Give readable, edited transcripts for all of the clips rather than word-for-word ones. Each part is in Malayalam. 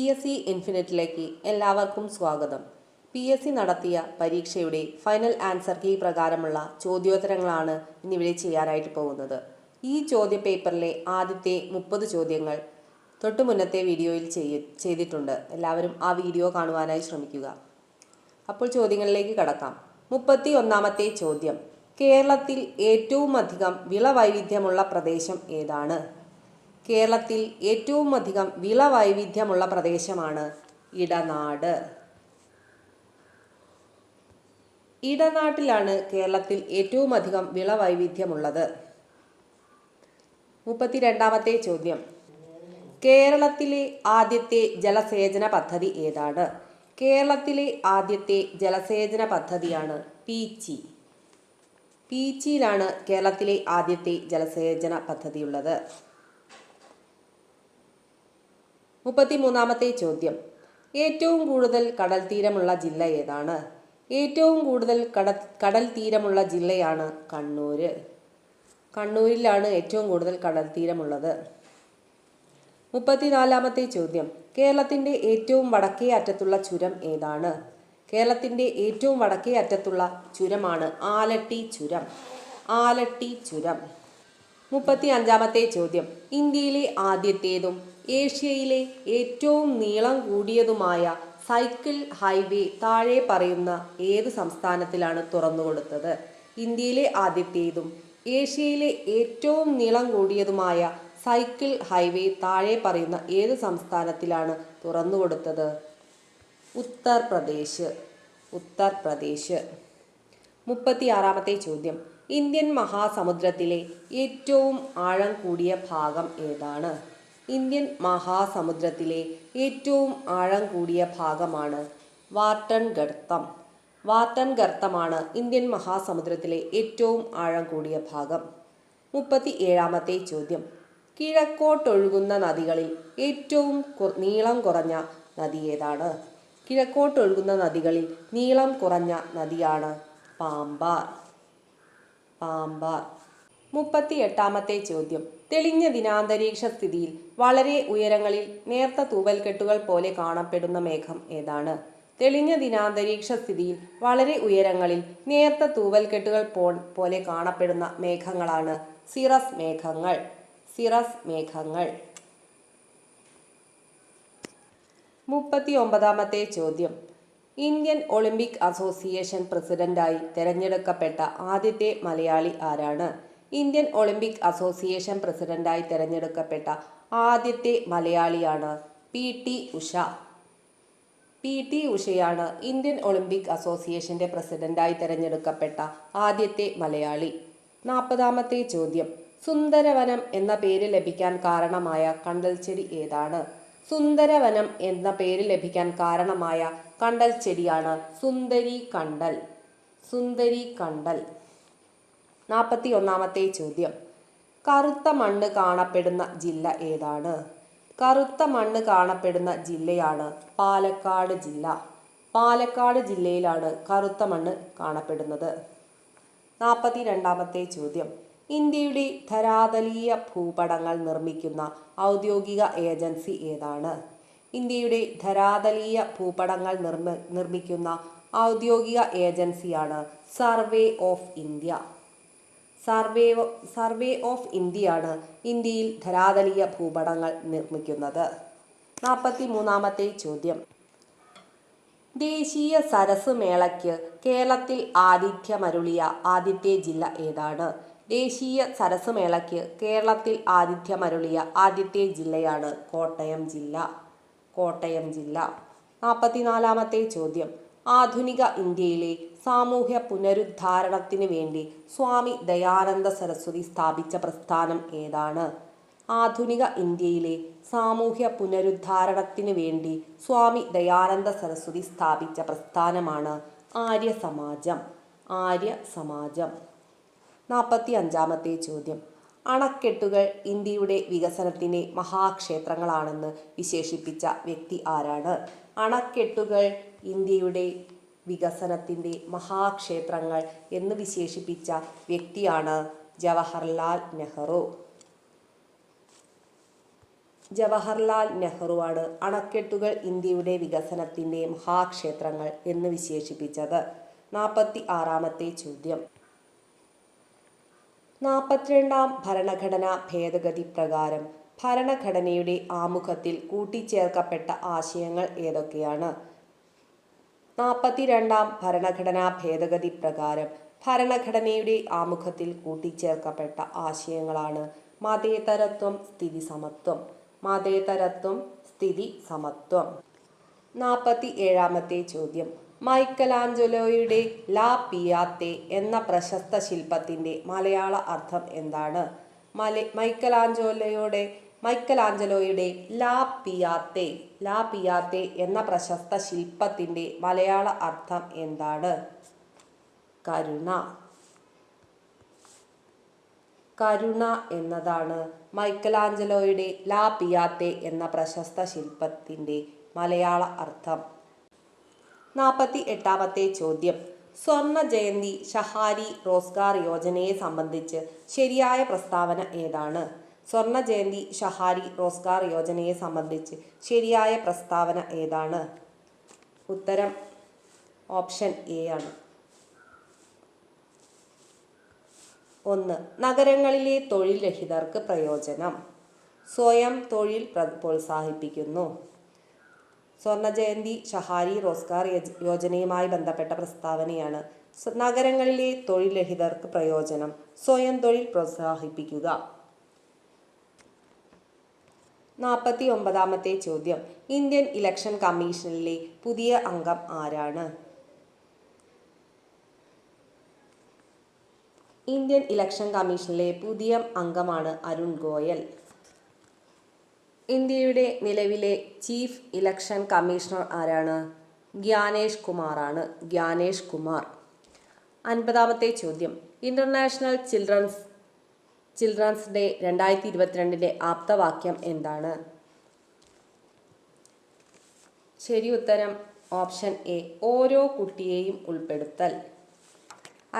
PSC ഇൻഫിനിറ്റിലേക്ക് എല്ലാവർക്കും സ്വാഗതം. PSC നടത്തിയ പരീക്ഷയുടെ ഫൈനൽ ആൻസർ കീ പ്രകാരമുള്ള ചോദ്യോത്തരങ്ങളാണ് ഇന്നിവിടെ ചെയ്യാനായിട്ട് പോകുന്നത്. ഈ ചോദ്യ പേപ്പറിലെ ആദ്യത്തെ 30 ചോദ്യങ്ങൾ തൊട്ടു മുന്നത്തെ വീഡിയോയിൽ ചെയ്തിട്ടുണ്ട്. എല്ലാവരും ആ വീഡിയോ കാണുവാനായി ശ്രമിക്കുക. അപ്പോൾ ചോദ്യങ്ങളിലേക്ക് കടക്കാം. 31ാമത്തെ ചോദ്യം, കേരളത്തിൽ ഏറ്റവും അധികം വിളവൈവിധ്യമുള്ള പ്രദേശം ഏതാണ്? കേരളത്തിൽ ഏറ്റവും അധികം വിളവൈവിധ്യമുള്ള പ്രദേശമാണ് ഇടനാട്. ഇടനാട്ടിലാണ് കേരളത്തിൽ ഏറ്റവും അധികം വിളവൈവിധ്യമുള്ളത്. 32ാമത്തെ ചോദ്യം, കേരളത്തിലെ ആദ്യത്തെ ജലസേചന പദ്ധതി ഏതാണ്? കേരളത്തിലെ ആദ്യത്തെ ജലസേചന പദ്ധതിയാണ് പീച്ചി. പീച്ചിയിലാണ് കേരളത്തിലെ ആദ്യത്തെ ജലസേചന പദ്ധതിയുള്ളത്. 33ാമത്തെ ചോദ്യം, ഏറ്റവും കൂടുതൽ കടൽ തീരമുള്ള ജില്ല ഏതാണ്? ഏറ്റവും കൂടുതൽ കടൽ തീരമുള്ള ജില്ലയാണ് കണ്ണൂർ. കണ്ണൂരിലാണ് ഏറ്റവും കൂടുതൽ കടൽ തീരമുള്ളത്. 34ാമത്തെ ചോദ്യം, കേരളത്തിൻ്റെ ഏറ്റവും വടക്കേ അറ്റത്തുള്ള ചുരം ഏതാണ്? കേരളത്തിൻ്റെ ഏറ്റവും വടക്കേ അറ്റത്തുള്ള ചുരമാണ് ആലട്ടി ചുരം. ആലട്ടി ചുരം. 35ാമത്തെ ചോദ്യം, ഇന്ത്യയിലെ ആദ്യത്തേതും ഏഷ്യയിലെ ഏറ്റവും നീളം കൂടിയതുമായ സൈക്കിൾ ഹൈവേ താഴെ പറയുന്ന ഏത് സംസ്ഥാനത്തിലാണ് തുറന്നുകൊടുത്തത്? ഇന്ത്യയിലെ ആദ്യത്തേതും ഏഷ്യയിലെ ഏറ്റവും നീളം കൂടിയതുമായ സൈക്കിൾ ഹൈവേ താഴെ പറയുന്ന ഏത് സംസ്ഥാനത്തിലാണ് തുറന്നുകൊടുത്തത്? ഉത്തർപ്രദേശ്. ഉത്തർപ്രദേശ്. 36ാമത്തെ ചോദ്യം, ഇന്ത്യൻ മഹാസമുദ്രത്തിലെ ഏറ്റവും ആഴം കൂടിയ ഭാഗം ഏതാണ്? ഇന്ത്യൻ മഹാസമുദ്രത്തിലെ ഏറ്റവും ആഴം കൂടിയ ഭാഗമാണ് വാർട്ടൺ ഗർത്തം. വാർട്ടൺ ഗർത്തമാണ് ഇന്ത്യൻ മഹാസമുദ്രത്തിലെ ഏറ്റവും ആഴം കൂടിയ ഭാഗം. 37ാമത്തെ ചോദ്യം, കിഴക്കോട്ടൊഴുകുന്ന നദികളിൽ ഏറ്റവും നീളം കുറഞ്ഞ നദി ഏതാണ്? കിഴക്കോട്ടൊഴുകുന്ന നദികളിൽ നീളം കുറഞ്ഞ നദിയാണ് പാമ്പാർ. പാമ്പാർ. 38ാമത്തെ ചോദ്യം, തെളിഞ്ഞ ദിനാന്തരീക്ഷ സ്ഥിതിയിൽ വളരെ ഉയരങ്ങളിൽ നേർത്ത തൂവൽക്കെട്ടുകൾ പോലെ കാണപ്പെടുന്ന മേഘം ഏതാണ്? തെളിഞ്ഞ ദിനാന്തരീക്ഷ സ്ഥിതിയിൽ വളരെ ഉയരങ്ങളിൽ നേർത്ത തൂവൽക്കെട്ടുകൾ പോലെ കാണപ്പെടുന്ന മേഘങ്ങളാണ് സിറസ് മേഘങ്ങൾ. സിറസ് മേഘങ്ങൾ. 39ാമത്തെ ചോദ്യം, ഇന്ത്യൻ ഒളിമ്പിക് അസോസിയേഷൻ പ്രസിഡന്റായി തെരഞ്ഞെടുക്കപ്പെട്ട ആദ്യത്തെ മലയാളി ആരാണ്? ഇന്ത്യൻ ഒളിമ്പിക് അസോസിയേഷൻ പ്രസിഡന്റായി തെരഞ്ഞെടുക്കപ്പെട്ട ആദ്യത്തെ മലയാളിയാണ് PT ഉഷ. PT ഉഷയാണ് ഇന്ത്യൻ ഒളിമ്പിക് അസോസിയേഷന്റെ പ്രസിഡന്റായി തെരഞ്ഞെടുക്കപ്പെട്ട ആദ്യത്തെ മലയാളി. 40ാമത്തെ ചോദ്യം, സുന്ദരവനം എന്ന പേര് ലഭിക്കാൻ കാരണമായ കണ്ടൽച്ചെടി ഏതാണ്? സുന്ദരവനം എന്ന പേര് ലഭിക്കാൻ കാരണമായ കണ്ടൽ ചെടിയാണ് സുന്ദരി കണ്ടൽ. സുന്ദരി കണ്ടൽ. 41ാമത്തെ ചോദ്യം, കറുത്ത മണ്ണ് കാണപ്പെടുന്ന ജില്ല ഏതാണ്? കറുത്ത മണ്ണ് കാണപ്പെടുന്ന ജില്ലയാണ് പാലക്കാട് ജില്ല. പാലക്കാട് ജില്ലയിലാണ് കറുത്ത മണ്ണ് കാണപ്പെടുന്നത്. 42ാമത്തെ ചോദ്യം, ഇന്ത്യയുടെ ധരാതലീയ ഭൂപടങ്ങൾ നിർമ്മിക്കുന്ന ഔദ്യോഗിക ഏജൻസി ഏതാണ്? ഇന്ത്യയുടെ ധരാതലീയ ഭൂപടങ്ങൾ നിർമ്മിക്കുന്ന ഔദ്യോഗിക ഏജൻസിയാണ് survey of India. Survey of ഇന്ത്യയാണ് ഇന്ത്യയിൽ ധരാതലീയ ഭൂപടങ്ങൾ നിർമ്മിക്കുന്നത്. 43ാമത്തെ ചോദ്യം, ദേശീയ സരസ് മേളയ്ക്ക് കേരളത്തിൽ ആതിഥ്യമരുളിയ ആദ്യത്തെ ജില്ല ഏതാണ്? ദേശീയ സരസ് മേളയ്ക്ക് കേരളത്തിൽ ആതിഥ്യമരുളിയ ആദ്യത്തെ ജില്ലയാണ് കോട്ടയം ജില്ല. കോട്ടയം ജില്ല. 44ാമത്തെ ചോദ്യം, ആധുനിക ഇന്ത്യയിലെ സാമൂഹ്യ പുനരുദ്ധാരണത്തിന് വേണ്ടി സ്വാമി ദയാനന്ദ സരസ്വതി സ്ഥാപിച്ച പ്രസ്ഥാനം ഏതാണ്? ആധുനിക ഇന്ത്യയിലെ സാമൂഹ്യ പുനരുദ്ധാരണത്തിന് വേണ്ടി സ്വാമി ദയാനന്ദ സരസ്വതി സ്ഥാപിച്ച പ്രസ്ഥാനമാണ് ആര്യ സമാജം. ആര്യ സമാജം. 45ാമത്തെ ചോദ്യം, അണക്കെട്ടുകൾ ഇന്ത്യയുടെ വികസനത്തിൻ്റെ മഹാക്ഷേത്രങ്ങളാണെന്ന് വിശേഷിപ്പിച്ച വ്യക്തി ആരാണ്? അണക്കെട്ടുകൾ ഇന്ത്യയുടെ വികസനത്തിൻ്റെ മഹാക്ഷേത്രങ്ങൾ എന്ന് വിശേഷിപ്പിച്ച വ്യക്തിയാണ് ജവഹർലാൽ നെഹ്റു. ജവഹർലാൽ നെഹ്റുവാണ് അണക്കെട്ടുകൾ ഇന്ത്യയുടെ വികസനത്തിൻ്റെ മഹാക്ഷേത്രങ്ങൾ എന്ന് വിശേഷിപ്പിച്ചത്. 46-ാമത്തെ ചോദ്യം. 42-ാം ഭരണഘടനാ ഭേദഗതി പ്രകാരം ഭരണഘടനയുടെ ആമുഖത്തിൽ കൂട്ടിച്ചേർക്കപ്പെട്ട ആശയങ്ങൾ ഏതൊക്കെയാണ്? 42-ാം ഭരണഘടനാ ഭേദഗതി പ്രകാരം ഭരണഘടനയുടെ ആമുഖത്തിൽ കൂട്ടിച്ചേർക്കപ്പെട്ട ആശയങ്ങളാണ് മതേതരത്വം, സ്ഥിതി സമത്വം. മതേതരത്വം, സ്ഥിതി സമത്വം. 47-ാമത്തെ ചോദ്യം. മൈക്കലാഞ്ചലോയുടെ ലാ പിയാത്തെ എന്ന പ്രശസ്ത ശില്പത്തിൻ്റെ മലയാള അർത്ഥം എന്താണ്? മൈക്കലാഞ്ചലോയുടെ ലാ പിയാത്തെ എന്ന പ്രശസ്ത ശില്പത്തിൻ്റെ മലയാള അർത്ഥം എന്താണ്? കരുണ. കരുണ എന്നതാണ് മൈക്കലാഞ്ചലോയുടെ ലാ പിയാത്തെ എന്ന പ്രശസ്ത ശില്പത്തിൻ്റെ മലയാള അർത്ഥം. 48-ാമത്തെ ചോദ്യം. സ്വർണ്ണ ജയന്തി ഷഹാരി റോസ്ഗാർ യോജനയെ സംബന്ധിച്ച് ശരിയായ പ്രസ്താവന ഏതാണ്? സ്വർണ്ണ ജയന്തി ഷഹാരി റോസ്ഗാർ യോജനയെ സംബന്ധിച്ച് ശരിയായ പ്രസ്താവന ഏതാണ്? ഉത്തരം ഓപ്ഷൻ എ ആണ്. 1. നഗരങ്ങളിലെ തൊഴിൽ രഹിതർക്ക് പ്രയോജനം. സ്വയം തൊഴിൽ പ്രോത്സാഹിപ്പിക്കുന്നു. സ്വർണ്ണ ജയന്തി ഷഹാരി റോസ്ഗാർ യോജനയുമായി ബന്ധപ്പെട്ട പ്രസ്താവനയാണ്. നഗരങ്ങളിലെ തൊഴിൽ രഹിതർക്ക് പ്രയോജനം. സ്വയം തൊഴിൽ പ്രോത്സാഹിപ്പിക്കുക. 49-ാമത്തെ ചോദ്യം. ഇന്ത്യൻ ഇലക്ഷൻ കമ്മീഷനിലെ പുതിയ അംഗം ആരാണ്? ഇന്ത്യൻ ഇലക്ഷൻ കമ്മീഷനിലെ പുതിയ അംഗമാണ് അരുൺ ഗോയൽ. ഇന്ത്യയുടെ നിലവിലെ ചീഫ് ഇലക്ഷൻ കമ്മീഷണർ ആരാണ്? ഗ്യാനേഷ് കുമാർ ആണ്. ഗ്യാനേഷ് കുമാർ. 50-ാമത്തെ ചോദ്യം. ഇന്റർനാഷണൽ ചിൽഡ്രൻസ് ഡേ 2022 ആപ്തവാക്യം എന്താണ്? ശരി ഉത്തരം ഓപ്ഷൻ എ, ഓരോ കുട്ടിയെയും ഉൾപ്പെടുത്തൽ.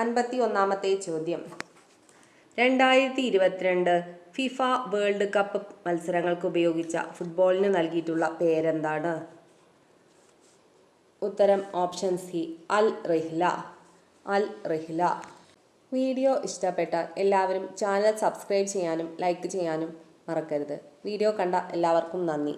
51-ാമത്തെ ചോദ്യം. 2022 ഫിഫ വേൾഡ് കപ്പ് മത്സരങ്ങൾക്ക് ഉപയോഗിച്ച ഫുട്ബോളിന് നൽകിയിട്ടുള്ള പേരെന്താണ്? ഉത്തരം ഓപ്ഷൻ സി, അൽ റിഹ്ല. അൽ റിഹ്ല. വീഡിയോ ഇഷ്ടപ്പെട്ടാൽ എല്ലാവരും ചാനൽ സബ്സ്ക്രൈബ് ചെയ്യാനും ലൈക്ക് ചെയ്യാനും മറക്കരുത്. വീഡിയോ കണ്ട എല്ലാവർക്കും നന്ദി.